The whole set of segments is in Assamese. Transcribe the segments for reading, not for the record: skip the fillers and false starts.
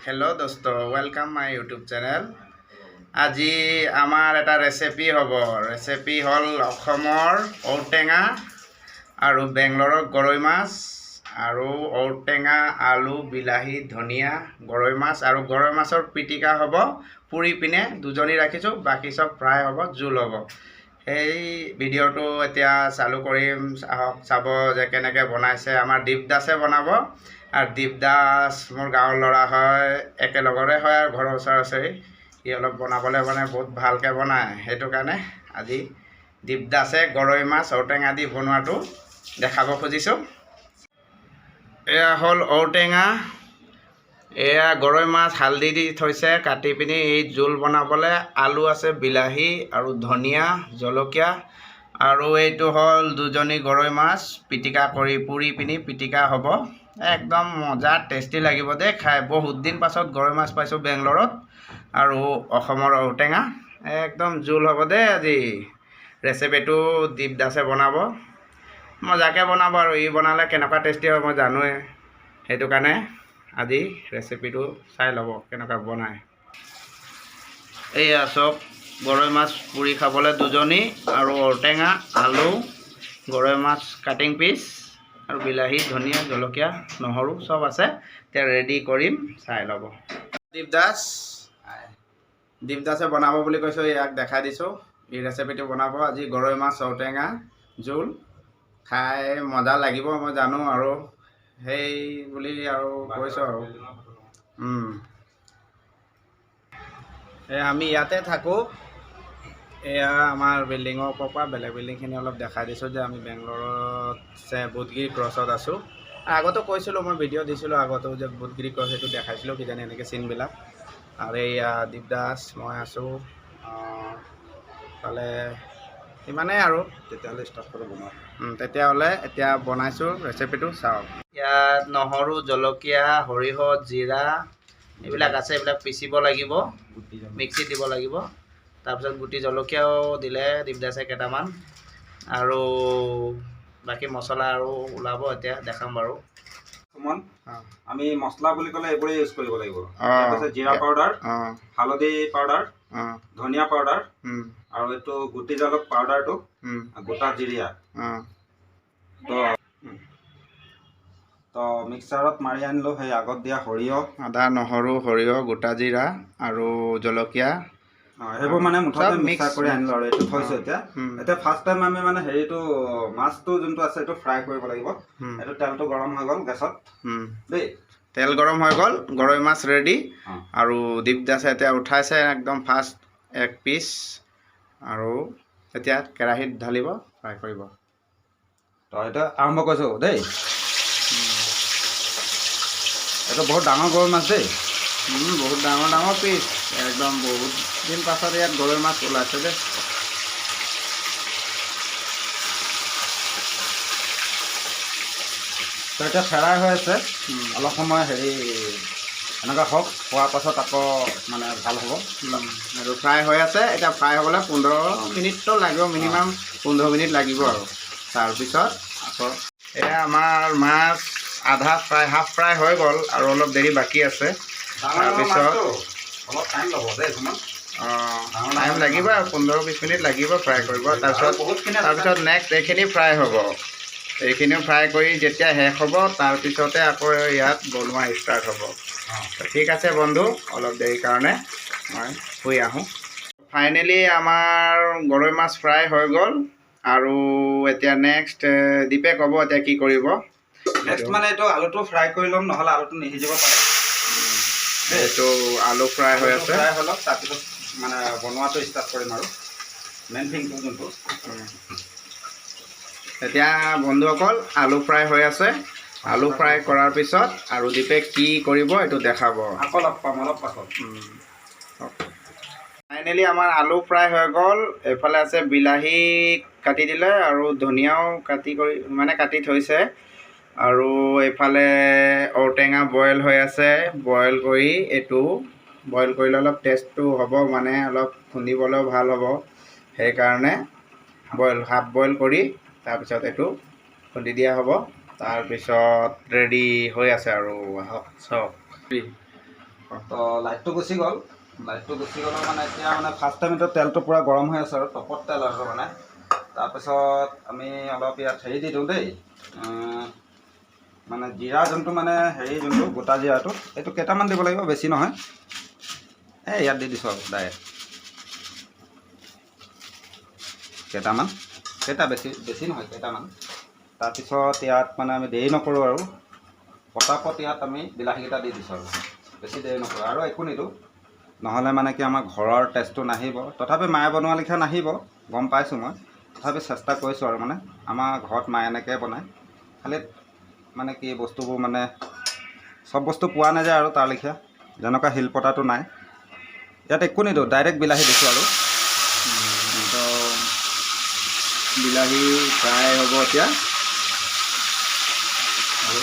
हेलो दोस्तों वेलकम माय यूट्यूब चैनल আজি আমাৰ এটা ৰেচিপি হ'ব ৰেচিপি হল অসমৰ ঔটেঙা আৰু বেংগলোৰৰ গৰৈ মাছ আৰু ঔটেঙা আলু বিলাহী ধনিয়া গৰৈ মাছ আৰু গৰৈ মাছৰ পিটিকা হ'ব পুৰি পিনে দুজনী ৰাখিছো বাকি সব ফ্ৰাই হ'ব জুল হ'ব এই ভিডিওটো এতিয়া চালু কৰিম চাব যে কেনেকৈ বনাইছে আমাৰ দীপদাসে বনাব আৰ দীপদাস মোৰ গাঁৱৰ ল'ৰা হয় একেলগৰে হয় আৰু ঘৰৰ ওচৰে ই অলপ বনাবলৈ মানে বহুত ভালকৈ বনায় সেইটো কাৰণে আজি দীপদাসে গৰৈ মাছ ঔটেঙা দি বনোৱাটো দেখাব খুজিছোঁ এয়া হ'ল ঔটেঙা এয়া গৰৈ মাছ হালধি দি থৈছে কাটি পিনি এই জোল বনাবলৈ আলু আছে বিলাহী আৰু ধনিয়া জলকীয়া আৰু এইটো হ'ল দুজনী গৰৈ মাছ পিটিকা কৰি পুৰি পিনি পিটিকা হ'ব একদম মজা টেষ্টি লাগিব দে খাই বহুত দিন পাছত গৰৈ মাছ পাইছোঁ বেংগলোৰত আৰু অসমৰ ঔটেঙা একদম জোল হ'ব দে আজি ৰেচিপিটো দীপদাসে বনাব মজাকৈ বনাব আৰু ই বনালে কেনেকুৱা টেষ্টি হয় মই জানোৱে সেইটো কাৰণে আজি ৰেচিপিটো চাই ল'ব কেনেকুৱা বনায় এয়া চব গৰৈ মাছ পুৰি খাবলৈ দুজনী আৰু ঔটেঙা আলু গৰৈ মাছ কাটিং পিচ আৰু বিলাহী ধনিয়া জলকীয়া নহৰু সব আছে এতিয়া ৰেডি কৰিম চাই ল'ব দীপদাসে বনাব বুলি কৈছোঁ ইয়াক দেখাই দিছোঁ এই ৰেচিপিটো বনাব আজি গৰৈ মাছ ঔটেঙা জোল খাই মজা লাগিব মই জানো আৰু সেই বুলি আৰু কৈছোঁ আৰু আমি ইয়াতে থাকোঁ এয়া আমাৰ বিল্ডিঙৰ ওপৰৰ পৰা বেলেগ বিল্ডিংখিনি অলপ দেখাই দিছোঁ যে আমি বেংগলোৰত বুধগিৰি ক্ৰছত আছোঁ আগতো কৈছিলোঁ মই ভিডিঅ' দিছিলোঁ আগতেও যে বুধগিৰি ক্ৰছ সেইটো দেখাইছিলোঁ কিজানি এনেকৈ চিনবিলাক আৰু এয়া দীপদাস মই আছোঁ তালে ইমানেই আৰু তেতিয়াহ'লে ষ্টাৰ্ট কৰোঁ বনোৱা তেতিয়াহ'লে এতিয়া বনাইছোঁ ৰেচিপিটো চাওক ইয়াত নহৰু জলকীয়া সৰিয়হ জিৰা এইবিলাক আছে এইবিলাক পিচিব লাগিব মিক্সিত দিব লাগিব তাৰপিছত গুটি জলকীয়াও দিলে দীপদাসে কেইটামান আৰু বাকি মছলা আৰু ওলাব এতিয়া দেখাম বাৰু সুমন আমি মছলা বুলি ক'লে এইবোৰে ইউজ কৰিব লাগিব তাৰপিছত জিৰা পাউডাৰ হালধি পাউডাৰ ধনিয়া পাউডাৰ আৰু এইটো গুটি জালুক পাউডাৰটো গোটা জিৰা তো মিক্সাৰত মাৰি আনিলোঁ সেই আগত দিয়া সৰিয়হ আদা নহৰু সৰিয়হ গোটা জিৰা আৰু জলকীয়া সেইবোৰ মানে মুঠতে মিক্সাৰ কৰি আনিলোঁ আৰু এইটো থৈছোঁ এতিয়া ফাৰ্ষ্ট টাইম আমি মানে হেৰিটো মাছটো যোনটো আছে এইটো ফ্ৰাই কৰিব লাগিব এইটো তেলটো গৰম হৈ গ'ল গেছত দেই তেল গৰম হৈ গ'ল গৰৈ মাছ ৰেডি আৰু দীপদাসে এতিয়া উঠাইছে একদম ফাৰ্ষ্ট এক পিচ আৰু এতিয়া কেৰাহীত ঢালিব ফ্ৰাই কৰিব তো এতিয়া আৰম্ভ কৰিছোঁ দেই এইটো বহুত ডাঙৰ গৰৈ মাছ দেই বহুত ডাঙৰ ডাঙৰ পিচ একদম বহুত দিন পাছত ইয়াত গৰৈ মাছ ওলাইছে দেই তো এতিয়া ফ্ৰাই হৈ আছে অলপ সময় হেৰি এনেকুৱা হওক হোৱাৰ পাছত আকৌ মানে ভাল হ'ব আৰু ফ্ৰাই হৈ আছে এতিয়া ফ্ৰাই হ'বলৈ 15 মিনিটটো লাগিব মিনিমাম 15 মিনিট লাগিব আৰু তাৰপিছত আকৌ এয়া আমাৰ মাছ আধা ফ্ৰাই হাফ ফ্ৰাই হৈ গ'ল আৰু অলপ দেৰি বাকী আছে তাৰপিছত অলপ টাইম ল'ব দেই টাইম লাগিব আৰু 15-20 মিনিট লাগিব ফ্ৰাই কৰিব তাৰপিছত নেক্সট এইখিনি ফ্ৰাই হ'ব এইখিনিও ফ্ৰাই কৰি যেতিয়া শেষ হ'ব তাৰপিছতে আকৌ ইয়াত বনোৱা ষ্টাৰ্ট হ'ব ঠিক আছে বন্ধু অলপ দেৰি কাৰণে মই শুই আহোঁ ফাইনেলি আমাৰ গৰৈ মাছ ফ্ৰাই হৈ গ'ল আৰু এতিয়া নেক্সট দীপে ক'ব এতিয়া কি কৰিব নেক্সট মানে এইটো আলুটো ফ্ৰাই কৰি ল'ম নহ'লে আলুটো নিসিজিব পাৰে এইটো আলু ফ্ৰাই হৈ আছে ফ্ৰাই হৈ লওক তাৰপিছত মানে বনোৱাটো ষ্টাৰ্ট কৰিম আৰু মেইন থিংটো যোনটো এতিয়া বন্ধুসকল আলু ফ্ৰাই হৈ আছে আলু ফ্ৰাই কৰাৰ পিছত আৰু দীপে কি কৰিব এইটো দেখাব আকৌ লগ পাম অলপ পাছত ফাইনেলি আমাৰ আলু ফ্ৰাই হৈ গ'ল এইফালে আছে বিলাহী কাটি দিলে আৰু ধনিয়াও কাটি থৈছে আৰু এইফালে ঔটেঙা বইল হৈ আছে বইল কৰি এইটো বইল কৰিলে অলপ টেষ্টটো হ'ব মানে অলপ খুন্দিবলৈও ভাল হ'ব সেইকাৰণে হাফ বইল কৰি তাৰপিছত এইটো খুন্দি দিয়া হ'ব তাৰপিছত ৰেডি হৈ আছে আৰু চব তো লাইটটো গুচি গ'ল মানে এতিয়া মানে ফাৰ্ষ্ট টাইম এইটো তেলটো পূৰা গৰম হৈ আছে আৰু টপত তেল আৰু মানে তাৰপিছত আমি অলপ ইয়াত হেৰি দি দিওঁ দেই মানে জিৰা যোনটো মানে হেৰি যোনটো গোটা জিৰাটো এইটো কেইটামান দিব লাগিব বেছি নহয় ইয়াত দি দিছোঁ আৰু ডাইৰেক্ট কেইটামান বেছি নহয় কেইটামান তাৰপিছত ইয়াত মানে আমি দেৰি নকৰোঁ আৰু পটাপট ইয়াত আমি বিলাহীকেইটা দি দিছোঁ আৰু বেছি দেৰি নকৰোঁ আৰু একো নিদিওঁ নহ'লে মানে কি আমাৰ ঘৰৰ টেষ্টটো নাহিব তথাপি মায়ে বনোৱা লেখীয়া নাহিব গম পাইছোঁ মই তথাপি চেষ্টা কৰিছোঁ আৰু মানে আমাৰ ঘৰত মায়ে এনেকৈ বনায় খালি মানে কি বস্তুবোৰ মানে চব বস্তু পোৱা নাযায় আৰু তাৰ লেখীয়া যেনেকুৱা শিলপতাটো নাই ইয়াত একো নিদিওঁ ডাইৰেক্ট বিলাহী দিছোঁ আৰু বিলাহী ফ্ৰাই হ'ব এতিয়া আৰু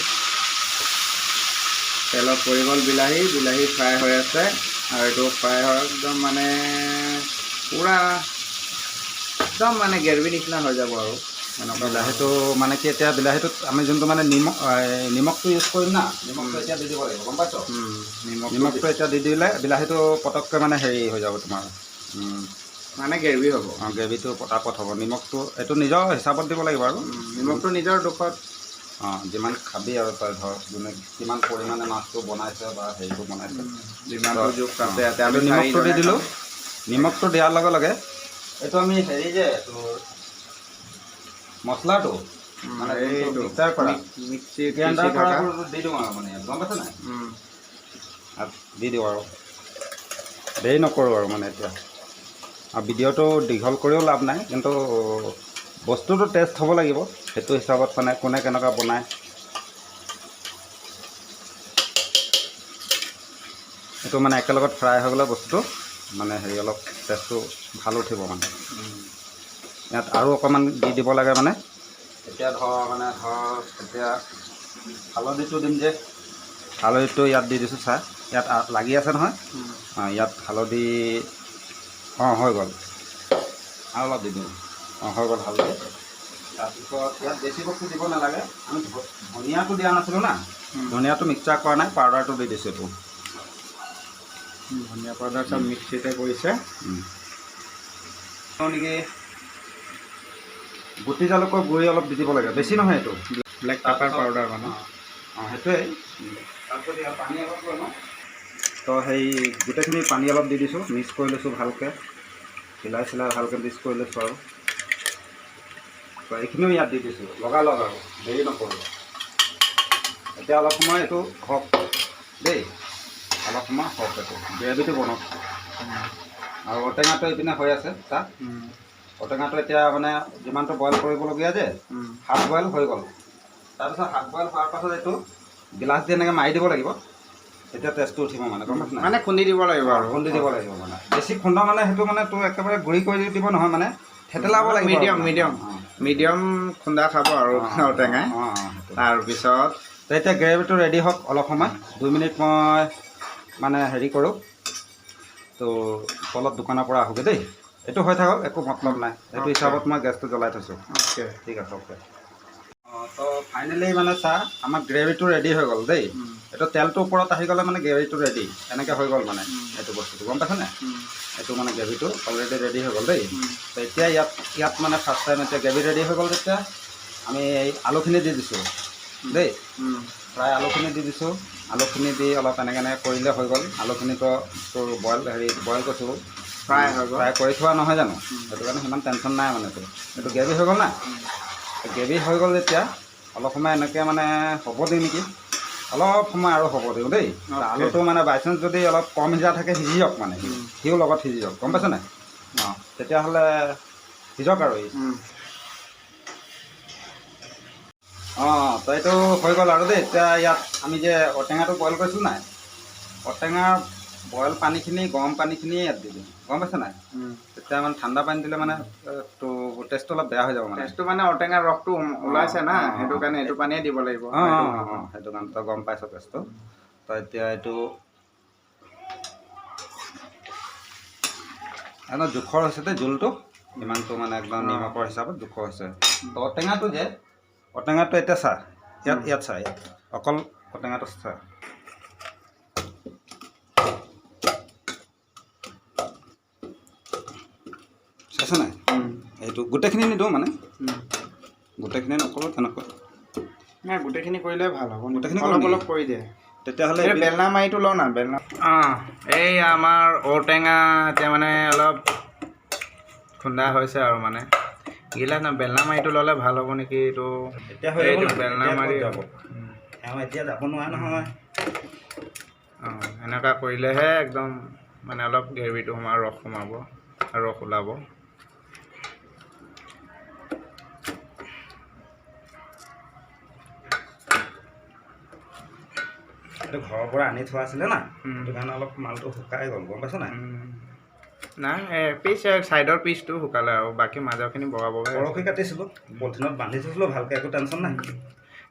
তেলত পৰি গ'ল বিলাহী ফ্ৰাই হৈ আছে আৰু এইটো ফ্ৰাই হয় একদম মানে পূৰা একদম মানে গ্ৰেভি নিচিনা হৈ যাব আৰু এনেকুৱা বিলাহীটো মানে কি এতিয়া বিলাহীটোত আমি যোনটো মানে নিমখটো ইউজ কৰিম না নিমখটো এতিয়া দি দিব লাগিব গম পাইছ নিমখটো এতিয়া দি দিলে বিলাহীটো পটককৈ মানে হেৰি হৈ যাব তোমাৰ মানে গ্ৰেভি হ'ব গ্ৰেভিটো পটাপট হ'ব নিমখটো এইটো নিজৰ হিচাপত দিব লাগিব আৰু নিমখটো নিজৰ জোখত যিমান খাবি আৰু তই ধৰ যোনে কিমান পৰিমাণে মাছটো বনাইছে বা হেৰিটো বনাইছে যিমানটো জোখ আছে আমি নিমখটো দি দিলোঁ নিমখটো দিয়াৰ লগে লগে এইটো আমি হেৰি যে তোৰ মছলাটো মানে মিক্সাৰ কৰা মিক্সি গ্ৰাইণ্ডাৰ কৰা দি দিওঁ আৰু মানে গম পাইছে নাই দি দিওঁ আৰু দেৰি নকৰোঁ আৰু মানে এতিয়া আৰু ভিডিঅ'টো দীঘল কৰিও লাভ নাই কিন্তু বস্তুটো টেষ্ট হ'ব লাগিব সেইটো হিচাপত মানে কোনে কেনেকুৱা বনায় এইটো মানে একেলগত ফ্ৰাই হৈ গ'লে বস্তুটো মানে হেৰি অলপ টেষ্টটো ভাল উঠিব মানে ইয়াত আৰু অকণমান দি দিব লাগে মানে এতিয়া ধৰ এতিয়া হালধিটো দিম যে হালধিটো ইয়াত দি দিছোঁ চাহ ইয়াত লাগি আছে নহয় ইয়াত হালধি হৈ গ'ল আৰু অলপ দি দিওঁ হৈ গ'ল হালধি তাৰপিছত ইয়াত বেছি বস্তু দিব নালাগে আমি ধনিয়াটো দিয়া নাছিলোঁ না ধনিয়াটো মিক্সাৰ কৰা নাই পাউডাৰটো দি দিছোঁ এইটো ধনিয়া পাউডাৰ চব মিক্সিতে কৰিছে নেকি গুটি জালুকৰ গুড়ি অলপ দি দিব লাগে বেছি নহয় এইটো ব্লেক পেপাৰ পাউডাৰ মানে সেইটোৱেই তাৰপিছত ইয়াত পানী অলপ লওঁ তো সেই গোটেইখিনি পানী অলপ দি দিছোঁ মিক্স কৰি লৈছোঁ ভালকৈ চিলাই ভালকৈ মিক্স কৰি লৈছোঁ আৰু তো এইখিনিও ইয়াত দি দিছোঁ লগালগ আৰু দেৰি নকৰোঁ এতিয়া অলপ সময় এইটো হওক দেই অলপ সময় হওক এইটো গ্ৰেভিটো বনাওক আৰু ঔটেঙাটো এইপিনে হৈ আছে তাত ঔটেঙাটো এতিয়া মানে যিমানটো বইল কৰিবলগীয়া যে হাফ বইল হৈ গ'ল তাৰপিছত হাফ বইল হোৱাৰ পাছত এইটো গিলাচ দি এনেকৈ মাৰি দিব লাগিব তেতিয়া টেষ্টটো উঠিব মানে গম পাইছ মানে খুন্দি দিব লাগিব আৰু খুন্দি দিব লাগিব মানে বেছি খুন্দা মানে সেইটো মানে তোৰ একেবাৰে গুড়ি কৰি দিব নহয় মানে থেতেলাব লাগিব মিডিয়াম খুন্দা খাব আৰু ঔটেঙাই তাৰপিছত তো এতিয়া গ্ৰেভিটো ৰেডি হওক অলপ সময় 2 মিনিট মই মানে হেৰি কৰোঁ তো তলত দোকানৰ পৰা আহোগৈ দেই এইটো হৈ থাকক একো মতলব নাই এইটো হিচাপত মই গেছটো জ্বলাই থৈছোঁ অ'কে ঠিক আছে অ'কে তো ফাইনেলি মানে চা আমাৰ গ্ৰেভিটো ৰেডি হৈ গ'ল দেই এইটো তেলটো ওপৰত আহি গ'লে মানে গ্ৰেভিটো ৰেডি এনেকৈ হৈ গ'ল মানে এইটো বস্তুটো গম পাইছেনে এইটো মানে গ্ৰেভিটো অলৰেডি ৰেডি হৈ গ'ল দেই তো এতিয়া ইয়াত মানে ফাৰ্ষ্ট টাইম এতিয়া গ্ৰেভি ৰেডি হৈ গ'ল তেতিয়া আমি এই আলুখিনি দি দিছোঁ দেই ফ্ৰাই আলুখিনি দি দিছোঁ আলুখিনি দি অলপ এনেকৈ কৰিলে হৈ গ'ল আলুখিনিতো তোৰ বইল কৰিছোঁ ফ্ৰাই কৰি থোৱা নহয় জানো সেইটো কাৰণে সিমান টেনশ্যন নাই মানে এইটো গ্ৰেভি হৈ গ'ল না গ্ৰেভি হৈ গ'ল যেতিয়া অলপ সময় এনেকৈ মানে হ'ব দিওঁ নেকি অলপ সময় আৰু হ'ব দিওঁ দেই আলুটো মানে বাইচান্স যদি অলপ কম সিজা থাকে সিজি যাওক মানে সিও লগত সিজি যাওক গম পাইছ নাই তেতিয়াহ'লে সিজক আৰু তো এইটো হৈ গ'ল আৰু দেই এতিয়া ইয়াত আমি যে ঔটেঙাটো বইল কৰিছিলোঁ নাই ঔটেঙাৰ বইল পানীখিনি গৰম পানীখিনি ইয়াত দি দিম গম পাইছে নাই তেতিয়া মানে ঠাণ্ডা পানী দিলে মানে তো টেষ্টটো অলপ বেয়া হৈ যাব মানে টেষ্টটো মানে ঔটেঙাৰ ৰসটো ওলাইছে না সেইটো কাৰণে এইটো পানীয়ে দিব লাগিব সেইটো কাৰণে তই গম পাইছ টেষ্টটো তো এতিয়া এইটো একদম জোখৰ হৈছে দেই জোলটো ইমানটো মানে একদম নিমখৰ হিচাপত জোখৰ হৈছে তো ঔটেঙাটো এতিয়া চা ইয়াত চা অকল ঔটেঙাটো চা পাইছ নাই এইটো গোটেইখিনি নিদিওঁ মানে গোটেইখিনি নকৰোঁ তেনেকৈ নাই গোটেইখিনি কৰিলে ভাল হ'ব গোটেইখিনি অলপ অলপ কৰি দিয়ে তেতিয়াহ'লে বেলনা মাৰিটো লওঁ না বেলনা এই আমাৰ ঔটেঙা এতিয়া মানে অলপ খুন্দা হৈছে আৰু মানে গিলাচ না বেলনা মাৰিটো ল'লে ভাল হ'ব নেকি এইটো এতিয়া বেলনা মাৰি যাব এতিয়া যাব নোৱাৰে নহয় এনেকুৱা কৰিলেহে একদম মানে অলপ গ্ৰেভিটো ৰস সোমাব আৰু ৰস ওলাব এইটো ঘৰৰ পৰা আনি থোৱা আছিলে না সেইটো কাৰণে অলপ মালটো শুকাই গ'ল গম পাইছ নাই নাই পিচ চাইডৰ পিচটো শুকালে আৰু বাকী মাজৰখিনি বগা বগা সৰহকৈ কাটিছিলোঁ পলিথিনত বান্ধি থৈছিলোঁ ভালকৈ একো টেনশ্যন নাই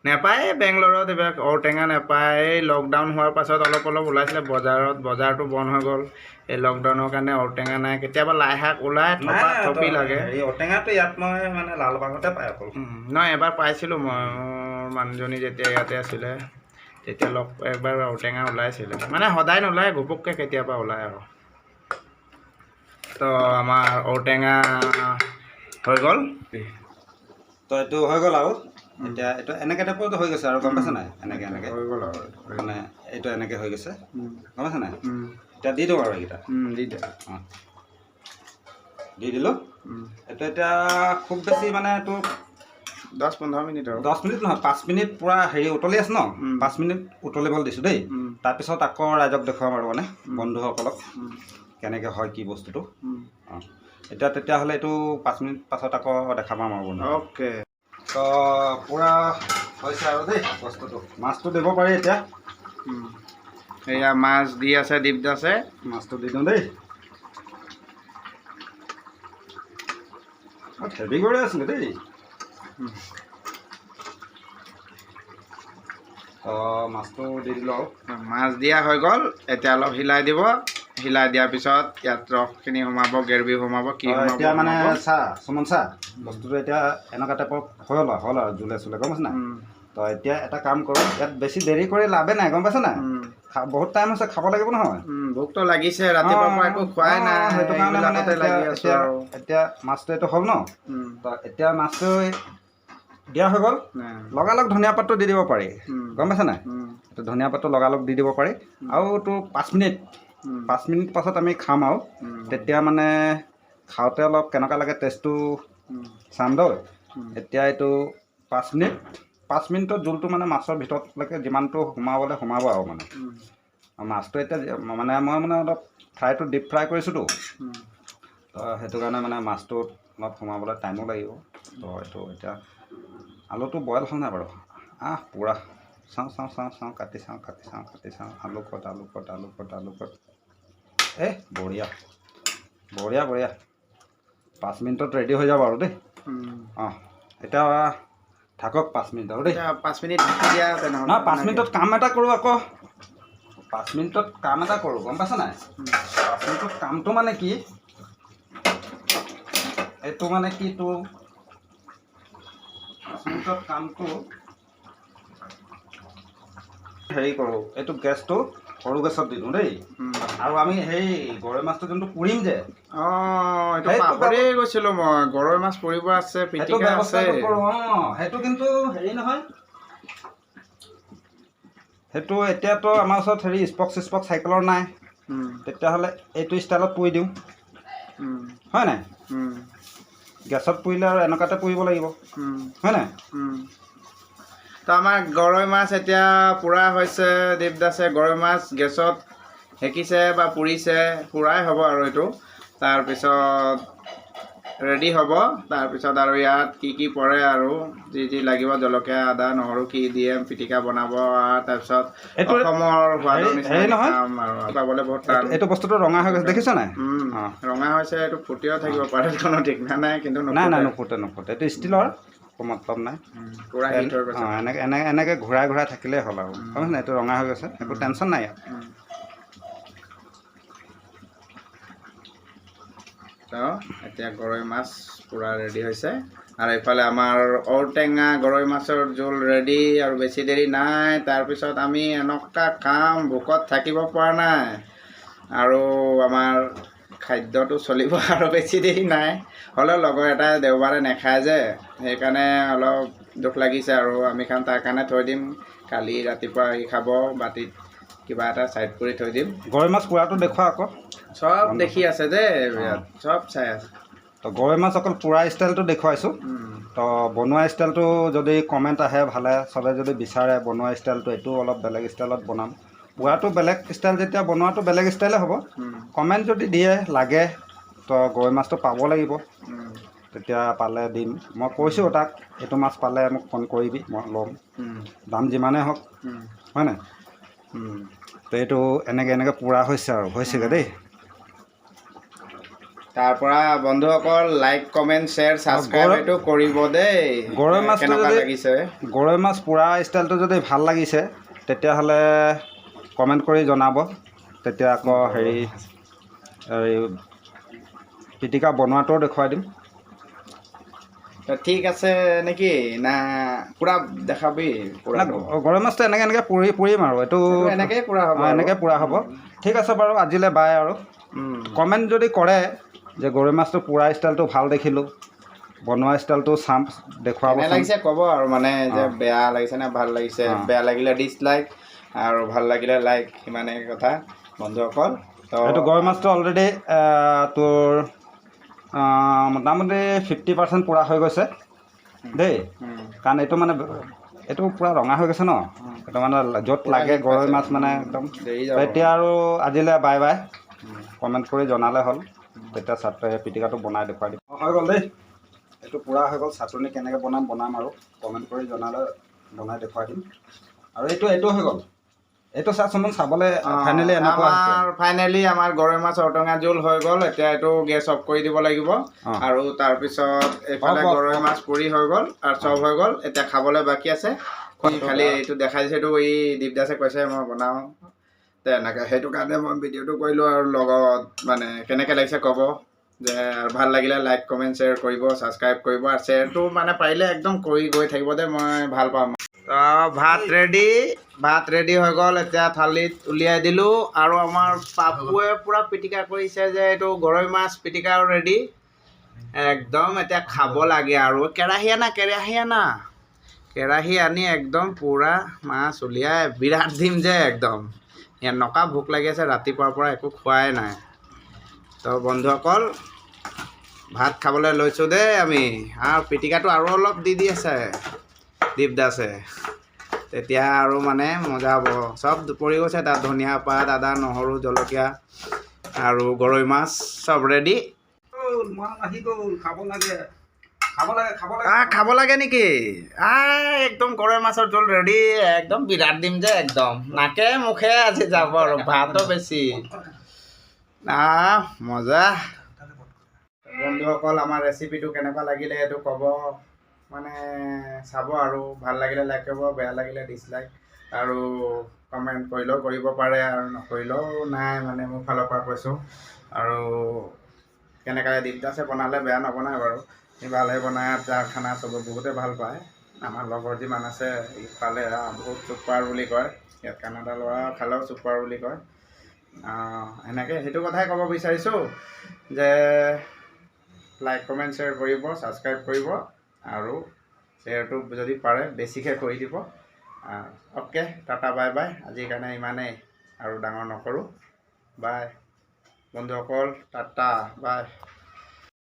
নেপায় বেংগলোৰত এইবিলাক ঔটেঙা নেপায় এই লকডাউন হোৱাৰ পাছত অলপ অলপ ওলাইছিলে বজাৰটো বন্ধ হৈ গ'ল এই লকডাউনৰ কাৰণে ঔটেঙা নাই কেতিয়াবা লাই শাক ওলাই থপি লাগে এই ঔটেঙাটো ইয়াত মই মানে লালবাগতে পাই অকল নহয় এবাৰ পাইছিলোঁ মই মোৰ মানুহজনী যেতিয়া ইয়াতে আছিলে তেতিয়া একবাৰ ঔটেঙা ওলাইছিলে মানে সদায় নোলায় ঘপককৈ কেতিয়াবা ওলায় আৰু তো আমাৰ ঔটেঙা হৈ গ'ল তো এইটো হৈ গ'ল আৰু এতিয়া এইটো এনেকৈ টাইপত হৈ গৈছে আৰু গম পাইছে নাই এনেকৈ হৈ গ'ল আৰু মানে এইটো এনেকৈ হৈ গৈছে গম পাইছে নাই এতিয়া দি দিওঁ আৰু এইকেইটা দি দে অঁ দি দিলোঁ এইটো এতিয়া খুব বেছি মানে এইটো 10-15 মিনিট আৰু 10 মিনিট নহয় 5 মিনিট পূৰা হেৰি উতলি আছে ন 5 মিনিট উতলিবলৈ দিছোঁ দেই তাৰপিছত আকৌ ৰাইজক দেখুৱাম আৰু মানে বন্ধুসকলক কেনেকৈ হয় কি বস্তুটো অঁ এতিয়া তেতিয়াহ'লে এইটো 5 মিনিট পাছত আকৌ দেখা পাম আৰু বন্ধু অ'কে তো পূৰা হৈছে আৰু দেই বস্তুটো মাছটো দিব পাৰি এতিয়া এয়া মাছ দি আছে দীপ আছে মাছটো দি দিওঁ দেই হেভি কৰি আছিলে দেই মাছটো দি দিলোঁ আৰু মাছ দিয়া হৈ গ'ল এতিয়া অলপ হিলাই দিব হিলাই দিয়াৰ পিছত ইয়াত ৰসখিনি সোমাব গ্ৰেভি সোমাব কি এতিয়া মানে চাহ সুমন চাহ বস্তুটো এতিয়া এনেকুৱা টাইপৰ হ'ল আৰু জোলে চোলে গম পাইছে নাই তো এতিয়া এটা কাম কৰোঁ ইয়াত বেছি দেৰি কৰি লাভে নাই গম পাইছে নাই বহুত টাইম হৈছে খাব লাগিব নহয় ভোকটো লাগিছে ৰাতিপুৱাৰ পৰা একো খোৱাই নাই সেইটো কাৰণে মানে এতিয়া মাছটো এইটো হ'ল ন তো এতিয়া মাছটো দিয়া হৈ গ'ল লগালগ ধনিয়া পাতটো দি দিব পাৰি গম পাইছে নাই এইটো ধনিয়া পাতটো লগালগ দি দিব পাৰি আৰু তো 5 মিনিট পাছত আমি খাম আৰু তেতিয়া মানে খাওঁতে অলপ কেনেকুৱা লাগে টেষ্টটো চাম দৈ এতিয়া এইটো 5 মিনিটত জোলটো মানে মাছৰ ভিতৰলৈকে যিমানটো সোমাব আৰু মানে মাছটো এতিয়া মানে মই মানে অলপ ফ্ৰাইটো ডিপ ফ্ৰাই কৰিছোঁতো তো সেইটো কাৰণে মানে মাছটো অলপ সোমাবলৈ টাইমো লাগিব তো এইটো এতিয়া আলুটো বইল হোৱা নাই বাৰু পূৰা চাওঁ কাটি চাওঁ আলু কট বঢ়িয়া 5 মিনিটত ৰেডি হৈ যাব আৰু দেই এতিয়া থাকক 5 মিনিট আৰু দেই 5 মিনিট ঢাকি দিয়া তেনেহ'লে 5 মিনিটত কাম এটা কৰোঁ আকৌ 5 মিনিটত কাম এটা কৰোঁ গম পাইছা নাই 5 মিনিটত কামটো মানে কি এইটো মানে কি তোৰ 5 মিনিটত কামটো হেৰি কৰোঁ এইটো গেছটো সৰু গেছত দি দিওঁ দেই আৰু আমি সেই গৰৈ মাছটো যোনটো পুৰিম যে গৈছিলোঁ মই গৰৈ মাছ পুৰিব আছে পিটিকা আছে সেইটো কিন্তু হেৰি নহয় সেইটো এতিয়াতো আমাৰ ওচৰত হেৰি স্পক চাইকেলৰ নাই তেতিয়াহ'লে এইটো ষ্টাইলত পুৰি দিওঁ হয় নাই গেছত পুৰিলে আৰু এনেকুৱাতে পুৰিব লাগিব হয় নাই তো আমাৰ গৰৈ মাছ এতিয়া পুৰা হৈছে দেৱদাসে গৰৈ মাছ গেছত সেকিছে বা পুৰিছে পুৰাই হ'ব আৰু এইটো তাৰপিছত ৰেডি হ'ব তাৰপিছত আৰু ইয়াত কি পৰে আৰু যি লাগিব জলকীয়া আদা নহৰু কি দিয়ে পিটিকা বনাব আৰু তাৰপিছত অসমৰ সোৱাদৰ নিচিনা খাম আৰু পাবলৈ বহুত টান এইটো বস্তুটো ৰঙা হৈ গৈছে দেখিছ নাই ৰঙা হৈছে এইটো ফুটিও থাকিব পাৰে কোনো ঠিক নাই কিন্তু নাই নুফুটে এইটো ষ্টিলৰ মতলব নাই পূৰা হিট হৈ গৈছে এনেকৈ ঘূৰাই থাকিলেই হ'ল আৰু গম পাইছে নাই এইটো ৰঙা হৈ গৈছে একো টেনশ্যন নাই ইয়াত এতিয়া গৰৈ মাছ পূৰা ৰেডি হৈছে আৰু এইফালে আমাৰ ঔটেঙা গৰৈ মাছৰ জোল ৰেডি আৰু বেছি দেৰি নাই তাৰপিছত আমি এনেকুৱা কাম ভোকত থাকিব পৰা নাই আৰু আমাৰ খাদ্যটো চলিব আৰু বেছি দেৰি নাই হ'লেও লগৰ এটাই দেওবাৰে নাখায় যে সেইকাৰণে অলপ দুখ লাগিছে আৰু আমি খাম তাৰ কাৰণে থৈ দিম কালি ৰাতিপুৱা আহি খাব বাতিত কিবা এটা ছাইড কৰি থৈ দিম গৰৈ মাছ পোৰাটো দেখুৱা আকৌ চব দেখি আছে যে চব চাই আছে তো গৰৈ মাছ অকল পোৰা ষ্টাইলটো দেখুৱাইছোঁ তো বনোৱা ষ্টাইলটো যদি কমেণ্ট আহে ভালে চবে যদি বিচাৰে বনোৱা ষ্টাইলটো এইটো অলপ বেলেগ ষ্টাইলত বনাম পোৰাটো বেলেগ ষ্টাইল যেতিয়া বনোৱাটো বেলেগ ষ্টাইলে হ'ব কমেণ্ট যদি দিয়ে লাগে তো গৰৈ মাছটো পাব লাগিব তেতিয়া পালে দিম মই কৈছোঁ তাক এইটো মাছ পালে মোক ফোন কৰিবি মই ল'ম দাম যিমানেই হওক হয় নাই তো এইটো এনেকৈ পোৰা হৈছে আৰু হৈছেগৈ দেই তাৰ পৰা বন্ধুসকল লাইক কমেণ্ট শ্বেয়াৰ ছাবস্ক্ৰাইব এইটো কৰিব দেই গৰৈ মাছটো কেনেকুৱা যদি লাগিছে গৰৈ মাছ পোৰা ষ্টাইলটো যদি ভাল লাগিছে তেতিয়াহ'লে কমেণ্ট কৰি জনাব তেতিয়া আকৌ হেৰি পিটিকা বনোৱাটোও দেখুৱাই দিম ঠিক আছে নেকি না পুৰা দেখাবি গৰৈ মাছটো এনেকৈ পুৰিম আৰু এইটো এনেকৈ পুৰা হ'ব এনেকৈ পুৰা হ'ব ঠিক আছে বাৰু আজিলৈ বাই আৰু কমেণ্ট যদি কৰে যে গৰৈ মাছটো পুৰা ষ্টাইলটো ভাল দেখিলোঁ বনোৱা ষ্টাইলটো চাম দেখুৱাব লাগিছে ক'ব আৰু মানে যে বেয়া লাগিছে নে ভাল লাগিছে বেয়া লাগিলে ডিছলাইক আৰু ভাল লাগিলে লাইক সিমানে কথা বন্ধুসকল এইটো গৰৈ মাছটো অলৰেডি তোৰ মোটামুটি 50% পুৰা হৈ গৈছে দেই কাৰণ এইটো মানে এইটো পূৰা ৰঙা হৈ গৈছে ন এইটো মানে য'ত লাগে গৰৈ মাছ মানে একদম এতিয়া আৰু আজিলৈ বাই বাই কমেণ্ট কৰি জনালে হ'ল তেতিয়া পিটিকাটো বনাই দেখুৱাই দিম হৈ গ'ল দেই এইটো পূৰা হৈ গ'ল চাটনি কেনেকৈ বনাম আৰু কমেণ্ট কৰি জনালে বনাই দেখুৱাই দিম আৰু এইটো হৈ গ'ল এইটো চাচোন চাবলৈ ফাইনেলি এনেকুৱা ফাইনেলি আমাৰ গৰৈ মাছ ঔটেঙা জোল হৈ গ'ল এতিয়া এইটো গেছ অফ কৰি দিব লাগিব আৰু তাৰপিছত এইফালে গৰৈ মাছ পুৰি হৈ গ'ল আৰু চব হৈ গ'ল এতিয়া খাবলৈ বাকী আছে খালি এইটো দেখাই দিছে এইটো এই দীপদাসে কৈছে মই বনাওঁ তেনেকৈ সেইটো কাৰণে মই ভিডিঅ'টো কৰিলোঁ আৰু লগত মানে কেনেকৈ লাগিছে ক'ব যে ভাল লাগিলে লাইক কমেণ্ট শ্বেয়াৰ কৰিব ছাবস্ক্ৰাইব কৰিব আৰু শ্বেয়াৰটো মানে পাৰিলে একদম কৰি গৈ থাকিব দে মই ভাল পাম ভাত ৰেডি হৈ গ'ল এতিয়া থালিত উলিয়াই দিলোঁ আৰু আমাৰ পাপুৱে পূৰা পিটিকা কৰিছে যে এইটো গৰৈ মাছ পিটিকাও ৰেডি একদম এতিয়া খাব লাগে আৰু কেৰাহী আনি একদম পূৰা মাছ উলিয়াই বিৰাট দিম যে একদম এনেকুৱা ভোক লাগি আছে ৰাতিপুৱাৰ পৰা একো খোৱাই নাই তো বন্ধুসকল ভাত খাবলৈ লৈছোঁ দেই আমি আৰু পিটিকাটো আৰু অলপ দি আছে দীপদাসে তেতিয়া আৰু মানে মজা হ'ব চব পৰি গৈছে তাত ধনিয়া পাত আদা নহৰু জলকীয়া আৰু গৰৈ মাছ চব ৰেডি খাব লাগে নেকি একদম গৰৈ মাছৰ জোল ৰেডি একদম বিৰাট দিম যে একদম নাকে মুখে আজি যাব আৰু ভাতো বেছি মজা বন্ধুসকল আমাৰ ৰেচিপিটো কেনেকুৱা লাগিলে এইটো ক'ব মানে চাব আৰু ভাল লাগিলে লাইক কৰিব বেয়া লাগিলে ডিছলাইক আৰু কমেণ্ট কৰিলেও কৰিব পাৰে আৰু নকৰিলেও নাই মানে মোৰ ফালৰ পৰা কৈছোঁ আৰু কেনেকৈ দীপদাসে বনালে বেয়া নবনায় বাৰু সি ভালহে বনায় তাৰ খানা চব বহুতে ভাল পায় আমাৰ লগৰ যিমান আছে ইফালে বহুত চুপাৰ বুলি কয় ইয়াত কানাডা ল'ৰা খালেও চুপাৰ বুলি কয় এনেকৈ সেইটো কথাই ক'ব বিচাৰিছোঁ যে লাইক কমেণ্ট শ্বেয়াৰ কৰিব ছাবস্ক্ৰাইব কৰিব আৰু শ্বেয়াৰটো যদি পাৰে বেছিকৈ কৰি দিব অ'কে টাটা বাই বাই আজিৰ কাৰণে ইমানেই আৰু ডাঙৰ নকৰোঁ বাই বন্ধুসকল টাটা বাই